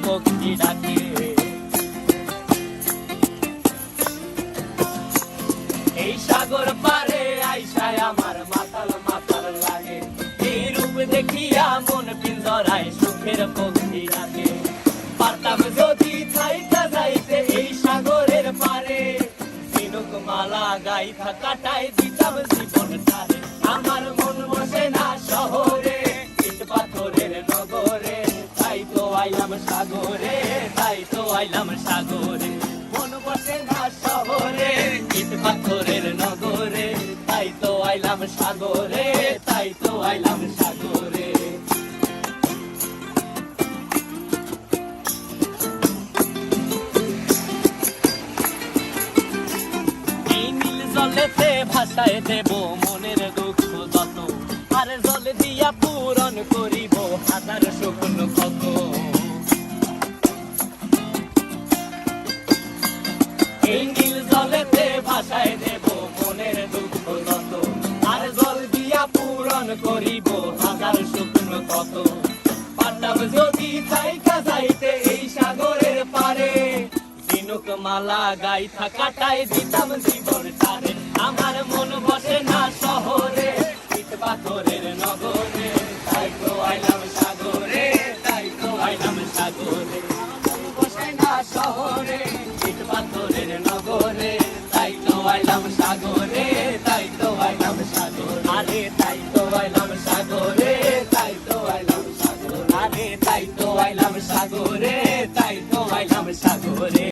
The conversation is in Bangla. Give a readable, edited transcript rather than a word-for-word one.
পক্ষী ডাকে। এই সাগর পারে আইসায় আমার মাতাল মাতাল লাগে, এই রূপ দেখিয়া মন পিঞ্জরায় সুখের পক্ষী ডাকে। পারতাম যদি থাইকা যাইতে এই সাগরের পারে, ঝিনুক মালা গাইথা কাটাই দিতাম জীবনটারে। আমার মন বসে না শহরে, ইট পাথরের নগরে, তাই তো আইলাম সাগরে, তাই তো আইলাম সাগরে। মন বসে না শহরে, ইট পাথরের নগরে, তাই তো আইলাম সাগরে, তাই তো আইলাম সাগরে। জলেতে ভাসায় দেব মনের দুঃখ যত, আর জল দিয়া পূরণ করিব হাজার স্বপ্ন কত। এই নীল জলেতে ভাসায় দেব মনের দুঃখ যত, আর জল দিয়া পূরণ করিব হাজার স্বপ্ন কত। পারতাম যদি থাইকা যাইতে এই সাগরের পারে, ঝিনুক মালা গাইথা কাটাই দিতাম জীবনটারে। আমার মন বসে না শহরে, ইট পাথরের নগরে, তাই তো আইলাম সাগরে, তাই তো আইলাম সাগরে। মন বসে না শহরে, ইট পাথরের নগরে, তাই তো আইলাম সাগরে,